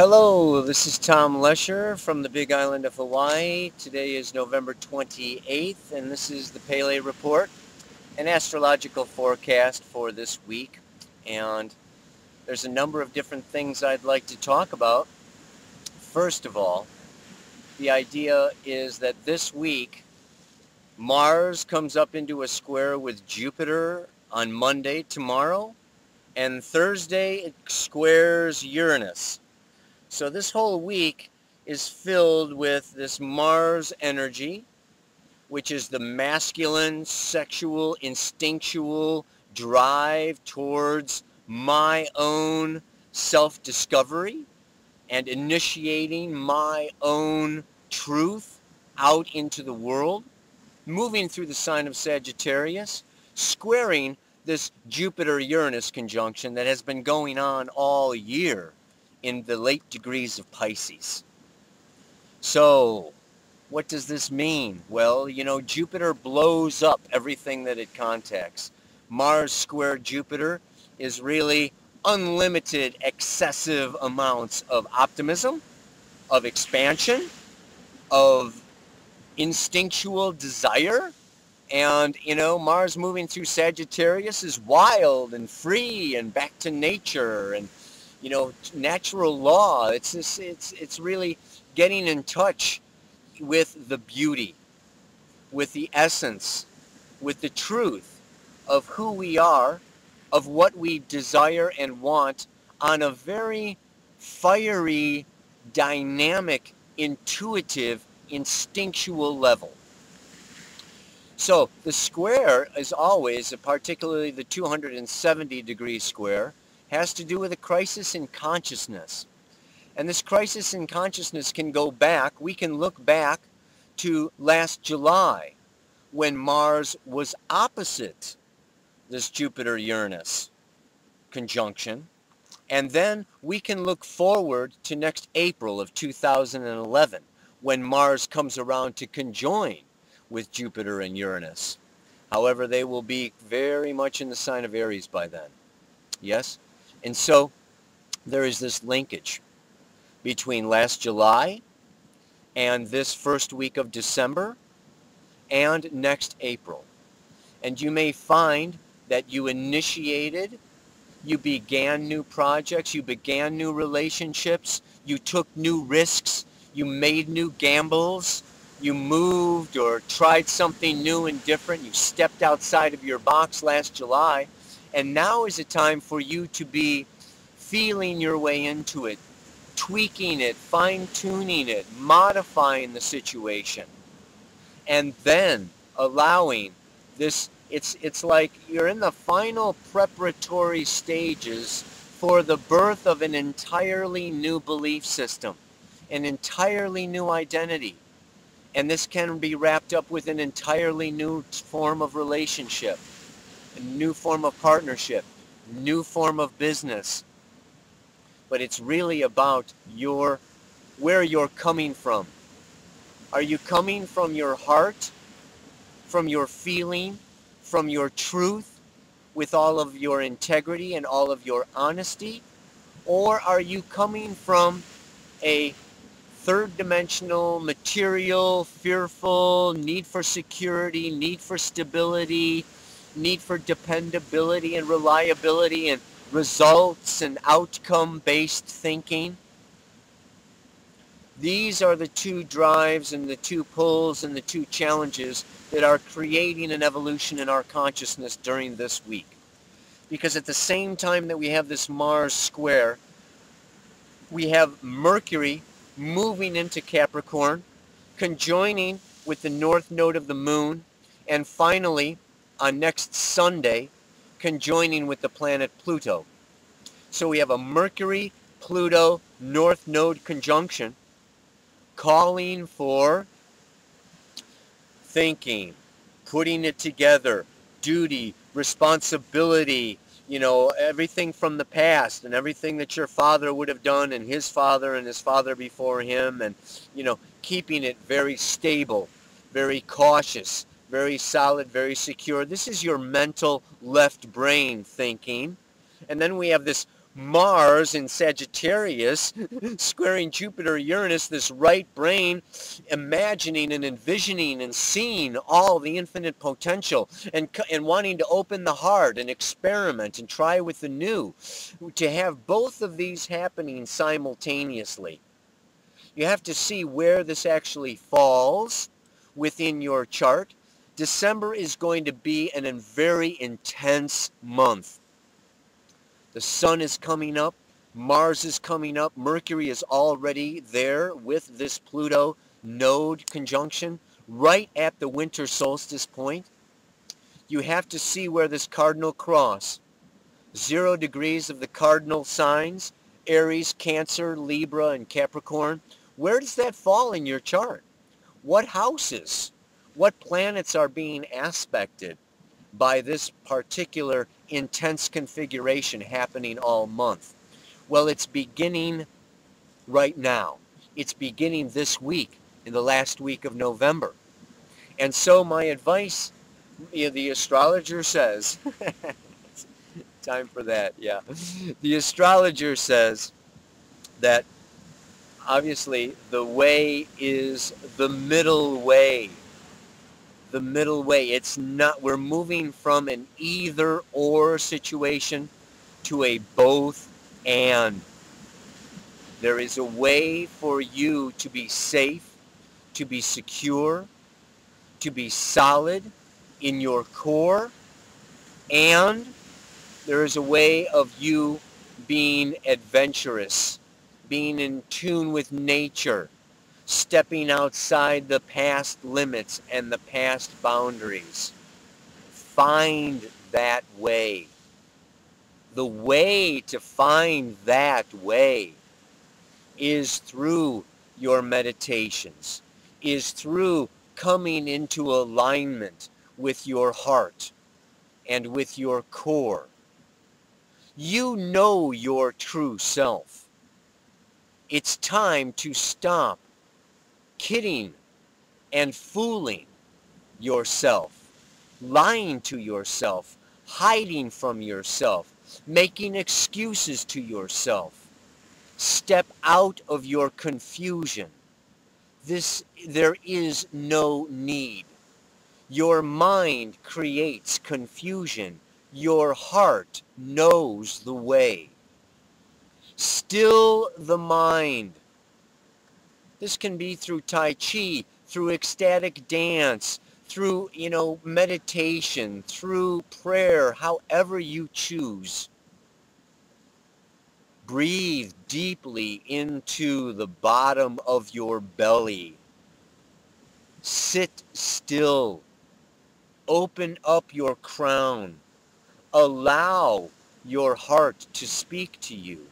Hello, this is Tom Lesher from the Big Island of Hawaii. Today is November 28th, and this is the Pele Report, an astrological forecast for this week. And there's a number of different things I'd like to talk about. First of all, the idea is that this week, Mars comes up into a square with Jupiter on Monday, tomorrow, and Thursday it squares Uranus. So this whole week is filled with this Mars energy, which is the masculine, sexual, instinctual drive towards my own self-discovery and initiating my own truth out into the world, moving through the sign of Sagittarius, squaring this Jupiter-Uranus conjunction that has been going on all year in the late degrees of Pisces. So, what does this mean? Well, Jupiter blows up everything that it contacts. Mars square Jupiter is really unlimited, excessive amounts of optimism, of expansion, of instinctual desire. And, Mars moving through Sagittarius is wild and free and back to nature and natural law. It's really getting in touch with the beauty, with the essence, with the truth of who we are, of what we desire and want on a very fiery, dynamic, intuitive, instinctual level. So the square is always, particularly the 270 degree square, has to do with a crisis in consciousness. And this crisis in consciousness can go back, we can look back to last July when Mars was opposite this Jupiter-Uranus conjunction. And then we can look forward to next April of 2011 when Mars comes around to conjoin with Jupiter and Uranus. However, they will be very much in the sign of Aries by then. Yes? And so there is this linkage between last July and this first week of December and next April. And you may find that you initiated, you began new projects, you began new relationships, you took new risks, you made new gambles, you moved or tried something new and different, you stepped outside of your box last July. And now is a time for you to be feeling your way into it, tweaking it, fine-tuning it, modifying the situation, and then allowing this. It's like you're in the final preparatory stages for the birth of an entirely new belief system, an entirely new identity. And this can be wrapped up with an entirely new form of relationship, a new form of partnership, new form of business. But it's really about where you're coming from. Are you coming from your heart, from your feeling, from your truth, with all of your integrity and all of your honesty? Or are you coming from a third-dimensional, material, fearful, need for security, need for stability, need for dependability and reliability and results and outcome-based thinking? These are the two drives and the two pulls and the two challenges that are creating an evolution in our consciousness during this week. Because at the same time that we have this Mars square, we have Mercury moving into Capricorn, conjoining with the north node of the moon, and finally, on next Sunday, conjoining with the planet Pluto. So we have a Mercury-Pluto north node conjunction calling for thinking, putting it together, duty, responsibility, everything from the past and everything that your father would have done and his father before him, and, keeping it very stable, very cautious, very solid, very secure. This is your mental left brain thinking. And then we have this Mars in Sagittarius, squaring Jupiter, Uranus, this right brain, imagining and envisioning and seeing all the infinite potential, and wanting to open the heart and experiment and try with the new. To have both of these happening simultaneously, you have to see where this actually falls within your chart. December is going to be a very intense month. The sun is coming up, Mars is coming up, Mercury is already there with this Pluto node conjunction right at the winter solstice point. You have to see where this cardinal cross, 0 degrees of the cardinal signs, Aries, Cancer, Libra, and Capricorn, where does that fall in your chart? What houses, what planets are being aspected by this particular intense configuration happening all month? Well, it's beginning right now. It's beginning this week, in the last week of November. And so my advice, the astrologer says, time for that, yeah. The astrologer says that obviously the way is the middle way. The middle way. It's not, we're moving from an either or situation to a both and. There is a way for you to be safe, to be secure, to be solid in your core, and there is a way of you being adventurous, being in tune with nature, stepping outside the past limits and the past boundaries. Find that way. The way to find that way is through your meditations, is through coming into alignment with your heart and with your core. You know your true self. It's time to stop kidding and fooling yourself, lying to yourself, hiding from yourself, making excuses to yourself. Step out of your confusion. There is no need. Your mind creates confusion. Your heart knows the way. Still the mind. This can be through Tai Chi, through ecstatic dance, through, meditation, through prayer, however you choose. Breathe deeply into the bottom of your belly. Sit still. Open up your crown. Allow your heart to speak to you,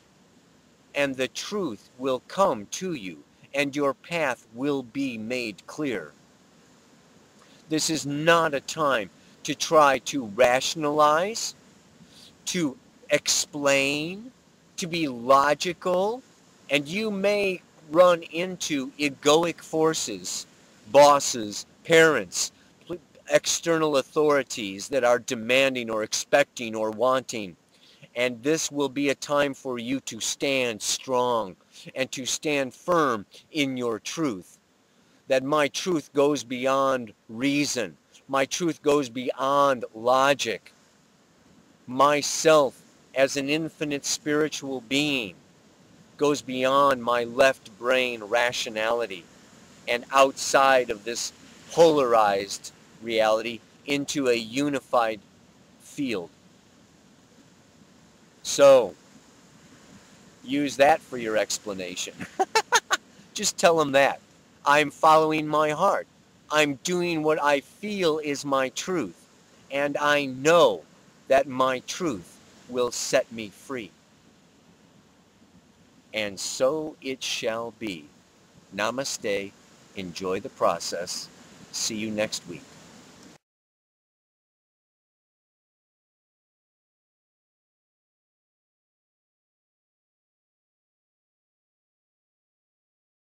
and the truth will come to you, and your path will be made clear. This is not a time to try to rationalize, to explain, to be logical, and you may run into egoic forces, bosses, parents, external authorities that are demanding or expecting or wanting. And this will be a time for you to stand strong and to stand firm in your truth. That my truth goes beyond reason. My truth goes beyond logic. Myself as an infinite spiritual being goes beyond my left brain rationality and outside of this polarized reality into a unified field. So, use that for your explanation. Just tell them that. I'm following my heart. I'm doing what I feel is my truth. And I know that my truth will set me free. And so it shall be. Namaste. Enjoy the process. See you next week.